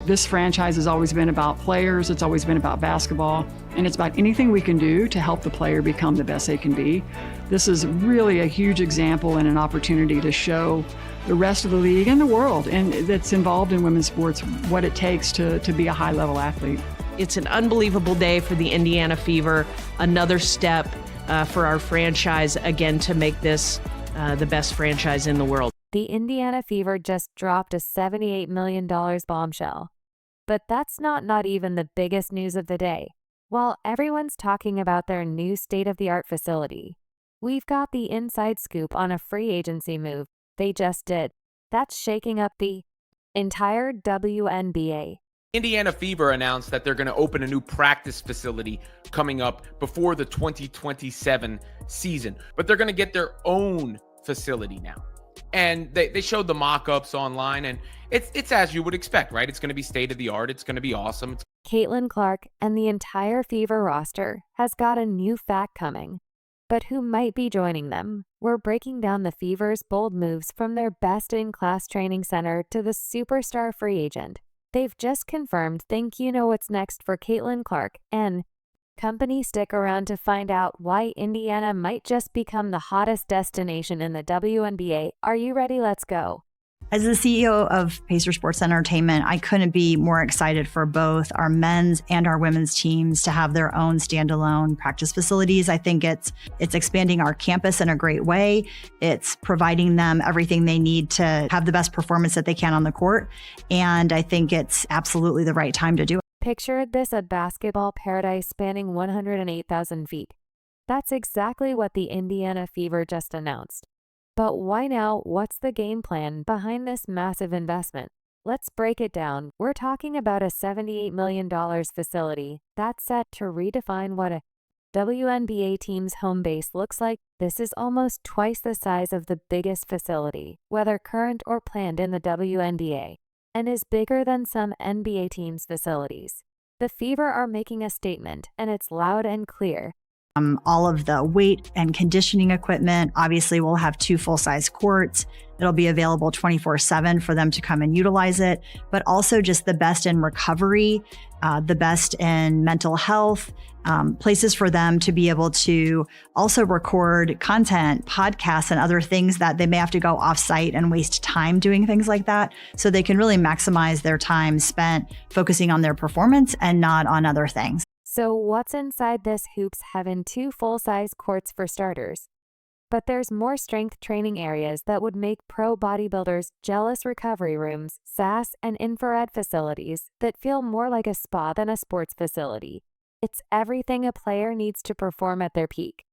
This franchise has always been about players, it's always been about basketball, and it's about anything we can do to help the player become the best they can be. This is really a huge example and an opportunity to show the rest of the league and the world and that's involved in women's sports what it takes to be a high-level athlete. It's an unbelievable day for the Indiana Fever, another step for our franchise, again, to make this the best franchise in the world. The Indiana Fever just dropped a $78 million bombshell. But that's not even the biggest news of the day. While everyone's talking about their new state-of-the-art facility, we've got the inside scoop on a free agency move they just did. That's shaking up the entire WNBA. Indiana Fever announced that they're going to open a new practice facility coming up before the 2027 season, but they're going to get their own facility now. And they showed the mock-ups online, and it's as you would expect, right? It's going to be state-of-the-art. It's going to be awesome. Caitlyn Clark and the entire Fever roster has got a new fact coming. But who might be joining them? We're breaking down the Fever's bold moves from their best-in-class training center to the superstar free agent. They've just confirmed Think You Know What's Next for Caitlyn Clark, and company stick around to find out why Indiana might just become the hottest destination in the WNBA. Are you ready? Let's go. As the CEO of Pacer Sports Entertainment, I couldn't be more excited for both our men's and our women's teams to have their own standalone practice facilities. I think it's expanding our campus in a great way. It's providing them everything they need to have the best performance that they can on the court. And I think it's absolutely the right time to do it. Picture this, a basketball paradise spanning 108,000 feet. That's exactly what the Indiana Fever just announced. But why now? What's the game plan behind this massive investment? Let's break it down. We're talking about a $78 million facility that's set to redefine what a WNBA team's home base looks like. This is almost twice the size of the biggest facility, whether current or planned in the WNBA, and is bigger than some NBA teams' facilities. The Fever are making a statement, and it's loud and clear. All of the weight and conditioning equipment. Obviously, we'll have 2 full-size courts. It'll be available 24/7 for them to come and utilize it, but also just the best in recovery, the best in mental health, places for them to be able to also record content, podcasts, and other things that they may have to go off-site and waste time doing things like that. So they can really maximize their time spent focusing on their performance and not on other things. So what's inside this hoops heaven? 2 full-size courts for starters. But there's more strength training areas that would make pro bodybuilders jealous, recovery rooms, SAS, and infrared facilities that feel more like a spa than a sports facility. It's everything a player needs to perform at their peak.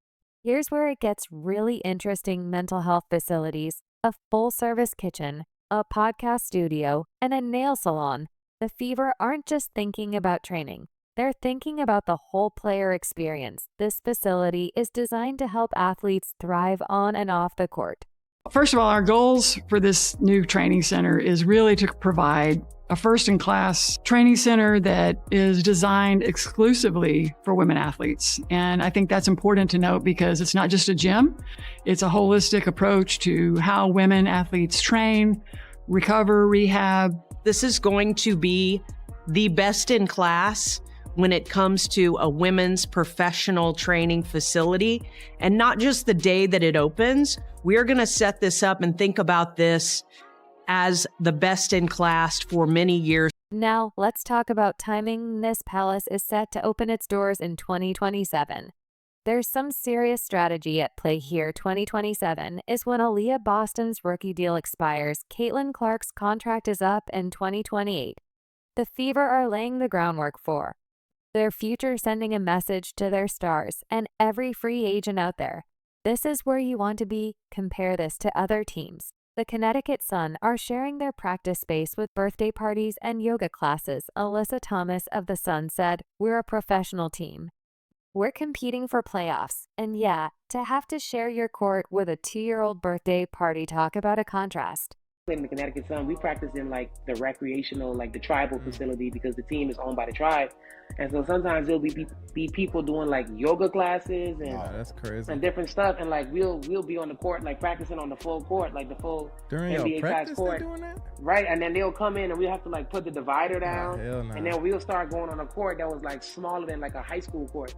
Here's where it gets really interesting: mental health facilities, a full-service kitchen, a podcast studio, and a nail salon. The Fever aren't just thinking about training. They're thinking about the whole player experience. This facility is designed to help athletes thrive on and off the court. First of all, our goals for this new training center is really to provide a first-in-class training center that is designed exclusively for women athletes. And I think that's important to note because it's not just a gym, it's a holistic approach to how women athletes train, recover, rehab. This is going to be the best in class when it comes to a women's professional training facility. And not just the day that it opens, we're going to set this up and think about this as the best in class for many years. Now, let's talk about timing. This palace is set to open its doors in 2027. There's some serious strategy at play here. 2027 is when Aaliyah Boston's rookie deal expires. Caitlyn Clark's contract is up in 2028. The Fever are laying the groundwork for their future, sending a message to their stars and every free agent out there. This is where you want to be. Compare this to other teams. The Connecticut Sun are sharing their practice space with birthday parties and yoga classes. Alyssa Thomas of the Sun said, "We're a professional team. We're competing for playoffs." And yeah, to have to share your court with a 2-year-old birthday party, talk about a contrast. In the Connecticut Sun, we practice in like the recreational, like the tribal facility, because the team is owned by the tribe. And so sometimes there'll be people doing like yoga classes and that's crazy. And different stuff. And like we'll be on the court, like practicing on the full court, like the full during NBA size court. Doing that? Right. And then they'll come in and we have to like put the divider down. Hell no. And then we'll start going on a court that was like smaller than like a high school court.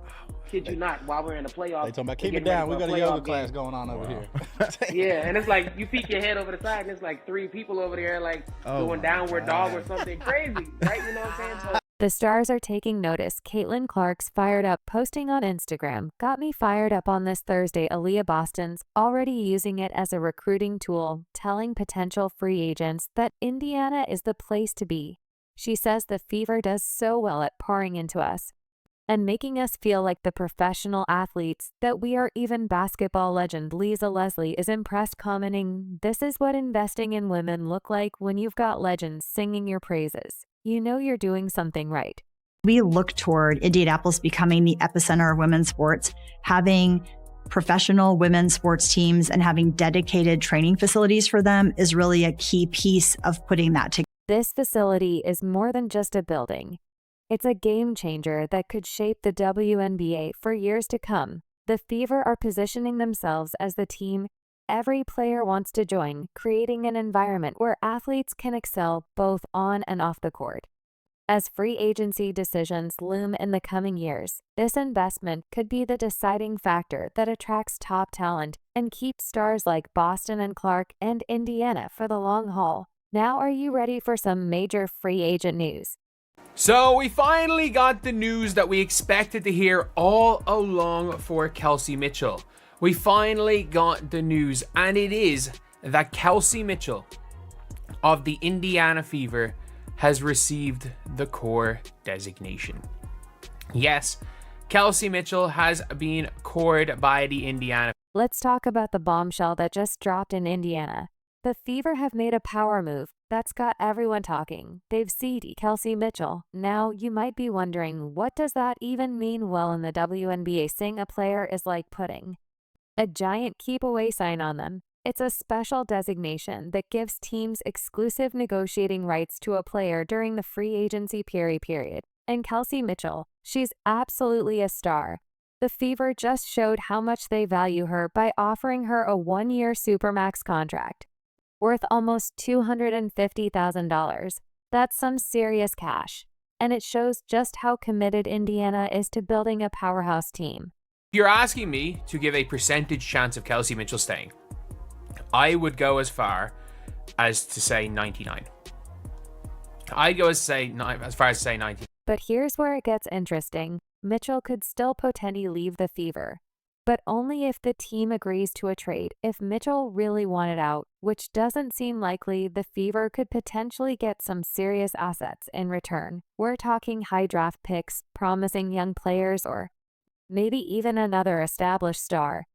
Kid you not, while we're in the playoffs. They talking about keep it down. We got a yoga class going on over here. Yeah, and it's like you peek your head over the side and it's like 3 people over there like doing downward dog or something crazy, right? You know what I'm saying? So The stars are taking notice. Caitlyn Clark's fired up posting on Instagram got me fired up on this Thursday. Aaliyah Boston's already using it as a recruiting tool, telling potential free agents that Indiana is the place to be. She says the Fever does so well at pouring into us and making us feel like the professional athletes that we are. Even basketball legend Lisa Leslie is impressed, commenting, "This is what investing in women look like when you've got legends singing your praises. You know you're doing something right." We look toward Indianapolis becoming the epicenter of women's sports, having professional women's sports teams and having dedicated training facilities for them is really a key piece of putting that together. This facility is more than just a building. It's a game changer that could shape the WNBA for years to come. The Fever are positioning themselves as the team every player wants to join, creating an environment where athletes can excel both on and off the court. As free agency decisions loom in the coming years, this investment could be the deciding factor that attracts top talent and keeps stars like Boston and Clark and Indiana for the long haul. Now, are you ready for some major free agent news? So we finally got the news that we expected to hear all along for Kelsey Mitchell. We finally got the news, and it is that Kelsey Mitchell of the Indiana Fever has received the core designation. Yes, Kelsey Mitchell has been cored by the Indiana. Let's talk about the bombshell that just dropped in Indiana. The Fever have made a power move that's got everyone talking. They've seeded Kelsey Mitchell. Now, you might be wondering, what does that even mean? Well, in the WNBA, saying a player is like putting a giant keep away sign on them. It's a special designation that gives teams exclusive negotiating rights to a player during the free agency period. And Kelsey Mitchell, she's absolutely a star. The Fever just showed how much they value her by offering her a 1-year Supermax contract worth almost $250,000. That's some serious cash. And it shows just how committed Indiana is to building a powerhouse team. If you're asking me to give a percentage chance of Kelsey Mitchell staying, I would go as far as to say 99. I'd go as far as to say 90. But here's where it gets interesting. Mitchell could still potentially leave the Fever, but only if the team agrees to a trade. If Mitchell really wanted out, which doesn't seem likely, the Fever could potentially get some serious assets in return. We're talking high draft picks, promising young players, or maybe even another established star.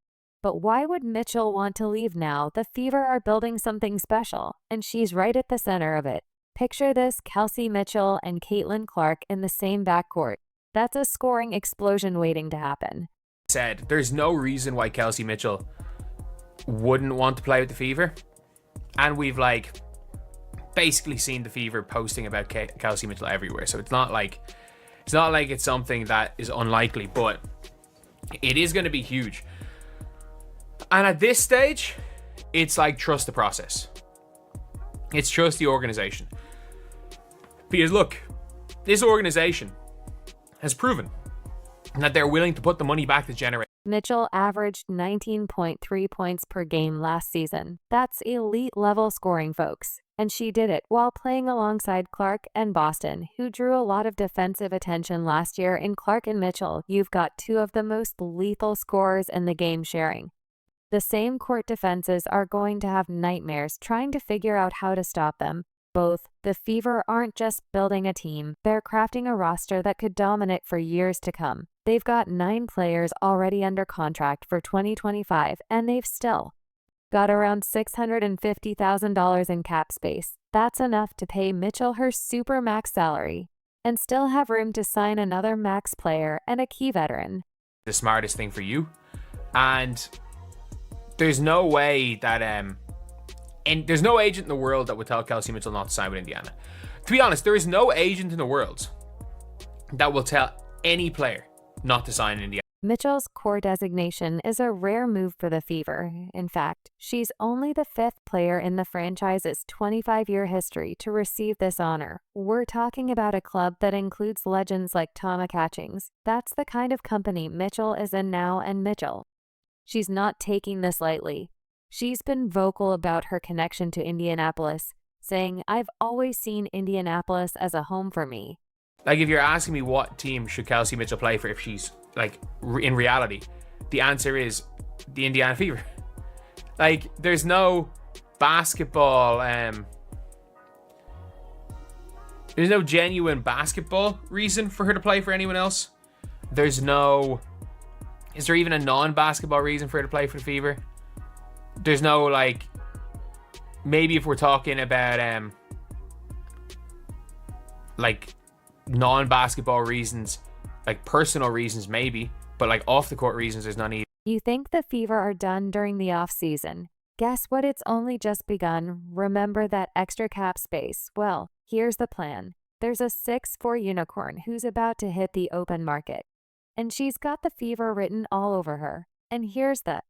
But why would Mitchell want to leave now? The Fever are building something special, and she's right at the center of it. Picture this: Kelsey Mitchell and Caitlyn Clark in the same backcourt. That's a scoring explosion waiting to happen. There's no reason why Kelsey Mitchell wouldn't want to play with the Fever. And we've basically seen the Fever posting about Kelsey Mitchell everywhere. So it's not like it's something that is unlikely, but it is going to be huge. And at this stage, it's like trust the process. It's trust the organization. Because look, this organization has proven that they're willing to put the money back to generate. Mitchell averaged 19.3 points per game last season. That's elite level scoring, folks. And she did it while playing alongside Clark and Boston, who drew a lot of defensive attention last year. In Clark and Mitchell, you've got two of the most lethal scorers in the game sharing. The same court defenses are going to have nightmares trying to figure out how to stop them. Both. The Fever aren't just building a team, they're crafting a roster that could dominate for years to come. They've got 9 players already under contract for 2025, and they've still got around $650,000 in cap space. That's enough to pay Mitchell her super max salary and still have room to sign another max player and a key veteran. The smartest thing for you. And there's no way that And there's no agent in the world that would tell Kelsey Mitchell not to sign with Indiana. To be honest, there is no agent in the world that will tell any player not to sign in Indiana. Mitchell's core designation is a rare move for the Fever. In fact, she's only the 5th player in the franchise's 25-year history to receive this honor. We're talking about a club that includes legends like Tama Catchings. That's the kind of company Mitchell is in now, and Mitchell. She's not taking this lightly. She's been vocal about her connection to Indianapolis, saying, "I've always seen Indianapolis as a home for me." Like, if you're asking me what team should Kelsey Mitchell play for if she's, like, in reality, the answer is the Indiana Fever. Like, there's no basketball, there's no genuine basketball reason for her to play for anyone else. Is there even a non-basketball reason for her to play for the Fever? There's no, like, maybe if we're talking about, like, non-basketball reasons, like personal reasons maybe, but like off the court reasons there's none either. You think the Fever are done during the off-season? Guess what? It's only just begun. Remember that extra cap space? Well, here's the plan. There's a 6'4" unicorn who's about to hit the open market, and she's got the Fever written all over her. And here's the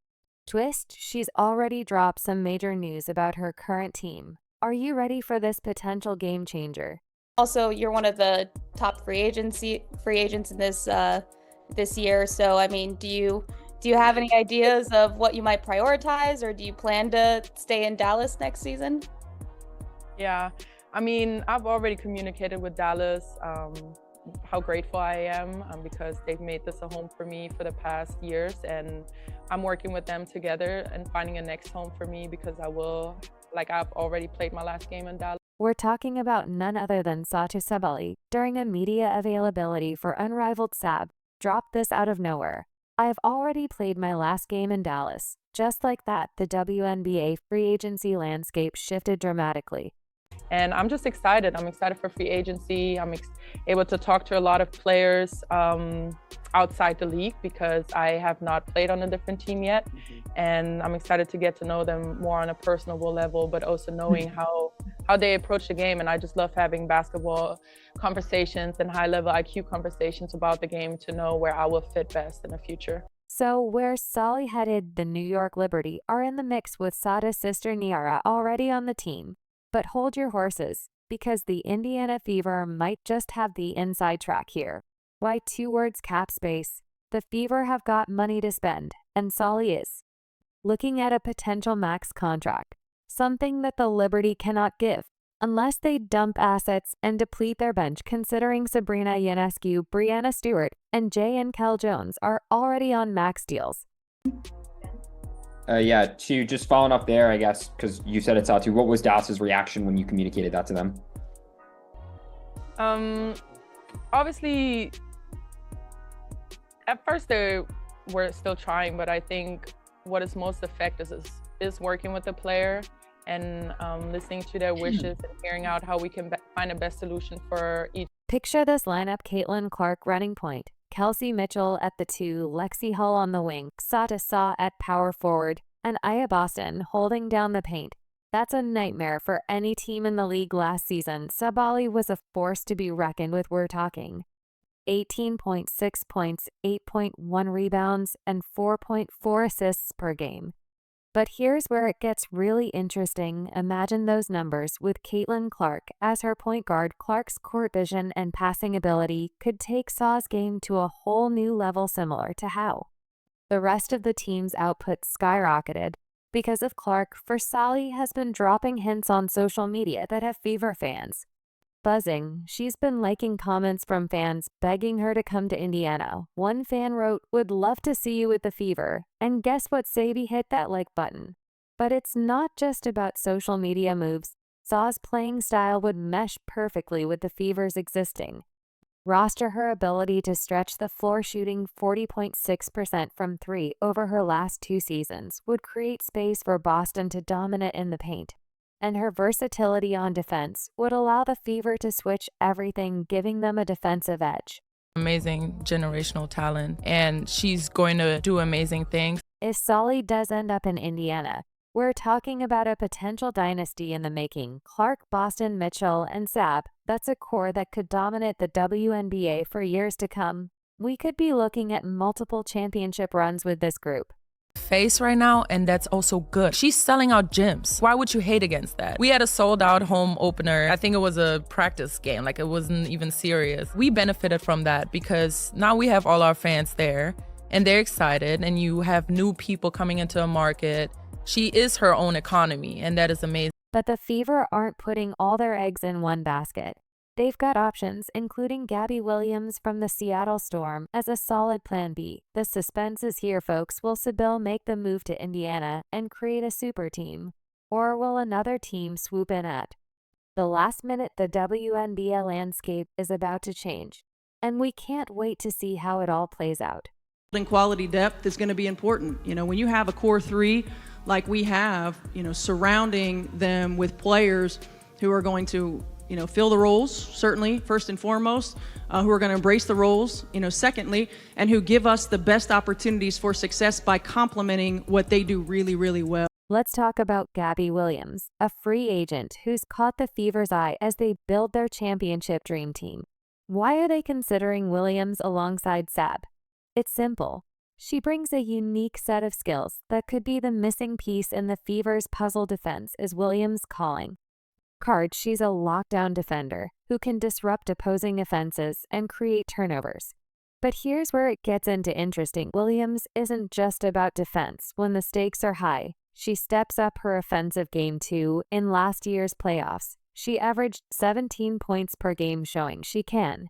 twist: she's already dropped some major news about her current team. Are you ready for this potential game changer? Also, you're one of the top free agents in this year. So, I mean, do you have any ideas of what you might prioritize, or do you plan to stay in Dallas next season? Yeah, I mean, I've already communicated with Dallas how grateful I am because they've made this a home for me for the past years, and I'm working with them together and finding a next home for me because I've already played my last game in Dallas. We're talking about none other than Satou Sabally. During a media availability for Unrivaled Sab, dropped this out of nowhere. "I've already played my last game in Dallas." Just like that, the WNBA free agency landscape shifted dramatically. And I'm just excited. I'm excited for free agency. I'm able to talk to a lot of players outside the league because I have not played on a different team yet. And I'm excited to get to know them more on a personable level, but also knowing how they approach the game. And I just love having basketball conversations and high-level IQ conversations about the game to know where I will fit best in the future. So where Sabally headed, the New York Liberty are in the mix with Satou's sister Niara already on the team. But hold your horses, because the Indiana Fever might just have the inside track here. Why 2 words cap space? The Fever have got money to spend, and Sabally is looking at a potential max contract, something that the Liberty cannot give unless they dump assets and deplete their bench, considering Sabrina Ionescu, Brianna Stewart, and Jay and Kel Jones are already on max deals. To just following up there, I guess, because you said it's Satou, what was Dallas's reaction when you communicated that to them? Obviously, at first they were still trying, but I think what is most effective is working with the player and listening to their wishes and hearing out how we can find the best solution for each. Picture this lineup: Caitlyn Clark running point, Kelsey Mitchell at the 2, Lexi Hull on the wing, Satou at power forward, and Aya Boston holding down the paint. That's a nightmare for any team in the league last season. Sabally was a force to be reckoned with. We're talking 18.6 points, 8.1 rebounds, and 4.4 assists per game. But here's where it gets really interesting. Imagine those numbers with Caitlyn Clark as her point guard. Clark's court vision and passing ability could take Saw's game to a whole new level, similar to how the rest of the team's output skyrocketed because of Clark. For Sabally has been dropping hints on social media that have Fever fans buzzing. She's been liking comments from fans begging her to come to Indiana. One fan wrote, "Would love to see you with the Fever." And guess what? Sabi hit that like button. But it's not just about social media moves. Saw's playing style would mesh perfectly with the Fever's existing roster. Her ability to stretch the floor, shooting 40.6% from 3 over her last 2 seasons, would create space for Boston to dominate in the paint. And her versatility on defense would allow the Fever to switch everything, giving them a defensive edge. Amazing generational talent, and she's going to do amazing things. If Sabally does end up in Indiana, We're talking about a potential dynasty in the making. Clark, Boston, Mitchell, and Sab. That's a core that could dominate the WNBA for years to come. We could be looking at multiple championship runs with this group. Face right now, and that's also good. She's selling out gyms. Why would you hate against that? We had a sold out home opener. I think it was a practice game, like it wasn't even serious. We benefited from that because now we have all our fans there and they're excited, and you have new people coming into a market. She is her own economy, and that is amazing. But the Fever aren't putting all their eggs in one basket. They've got options, including Gabby Williams from the Seattle Storm as a solid plan B. The suspense is here, folks. Will Sabally make the move to Indiana and create a super team? Or will another team swoop in at the last minute? The WNBA landscape is about to change, and we can't wait to see how it all plays out. Quality depth is going to be important. When you have a core three like we have, surrounding them with players who are going to fill the roles, certainly, first and foremost, who are going to embrace the roles, secondly, and who give us the best opportunities for success by complementing what they do really, really well. Let's talk about Gabby Williams, a free agent who's caught the Fever's eye as they build their championship dream team. Why are they considering Williams alongside Sab? It's simple. She brings a unique set of skills that could be the missing piece in the Fever's puzzle. Defense is Williams' calling card. She's a lockdown defender who can disrupt opposing offenses and create turnovers. But here's where it gets into interesting. Williams isn't just about defense when the stakes are high. She steps up her offensive game too. In last year's playoffs, she averaged 17 points per game, showing she can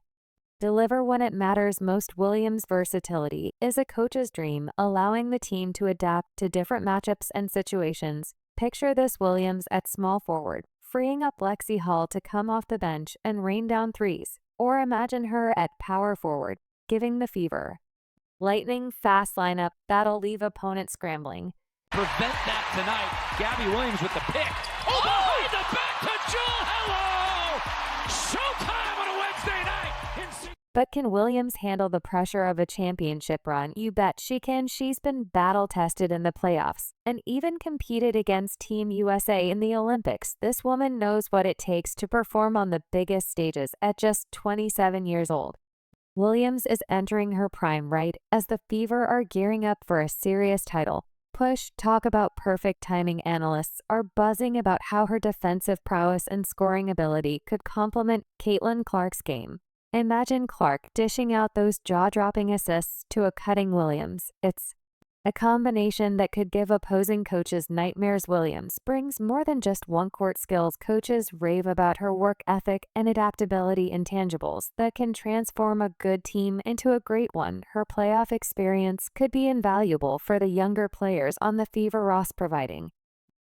deliver when it matters most. Williams' versatility is a coach's dream, allowing the team to adapt to different matchups and situations. Picture this: Williams at small forward, freeing up Lexi Hall to come off the bench and rain down threes. Or imagine her at power forward, giving the Fever lightning fast lineup that'll leave opponents scrambling. Prevent that tonight. Gabby Williams with the pick. Oh, behind the back to Jewel. Hello! Showtime on a Wednesday night. But can Williams handle the pressure of a championship run? You bet she can. She's been battle-tested in the playoffs and even competed against Team USA in the Olympics. This woman knows what it takes to perform on the biggest stages at just 27 years old. Williams is entering her prime right as the Fever are gearing up for a serious title push. Talk about perfect timing. Analysts are buzzing about how her defensive prowess and scoring ability could complement Caitlyn Clark's game. Imagine Clark dishing out those jaw-dropping assists to a cutting Williams. It's a combination that could give opposing coaches nightmares. Williams brings more than just one-court skills. Coaches rave about her work ethic and adaptability, intangibles that can transform a good team into a great one. Her playoff experience could be invaluable for the younger players on the Fever roster, providing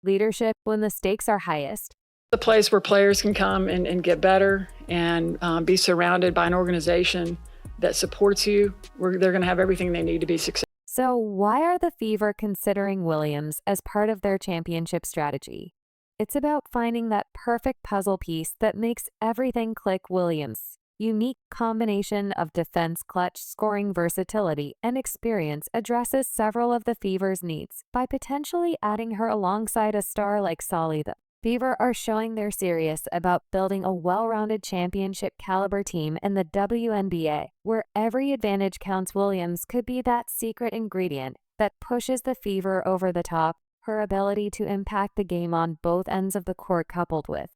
leadership when the stakes are highest. The place where players can come and get better and be surrounded by an organization that supports you, where they're going to have everything they need to be successful. So why are the Fever considering Williams as part of their championship strategy? It's about finding that perfect puzzle piece that makes everything click. Williams' unique combination of defense, clutch, scoring versatility, and experience addresses several of the Fever's needs by potentially adding her alongside a star like Sabally. The Fever are showing they're serious about building a well-rounded championship caliber team in the WNBA, where every advantage counts. Williams could be that secret ingredient that pushes the Fever over the top. Her ability to impact the game on both ends of the court, coupled with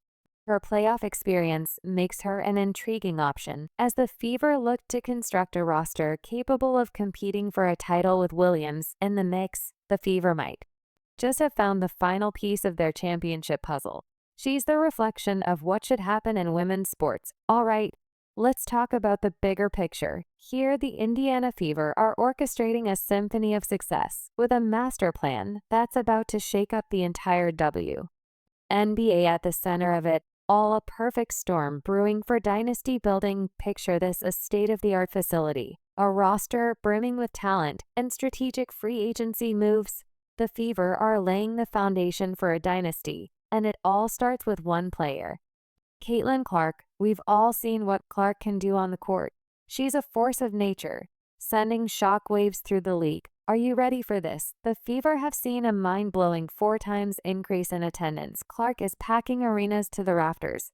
her playoff experience, makes her an intriguing option as the Fever look to construct a roster capable of competing for a title. With Williams in the mix, the Fever might just have found the final piece of their championship puzzle. She's the reflection of what should happen in women's sports. All right, let's talk about the bigger picture. Here, the Indiana Fever are orchestrating a symphony of success with a master plan that's about to shake up the entire WNBA at the center of it. All a perfect storm brewing for dynasty building. Picture this: a state-of-the-art facility, a roster brimming with talent, and strategic free agency moves. The Fever are laying the foundation for a dynasty, and it all starts with one player, Caitlyn Clark. We've all seen what Clark can do on the court. She's a force of nature, sending shockwaves through the league. Are you ready for this? The Fever have seen a mind-blowing 4 times increase in attendance. Clark is packing arenas to the rafters.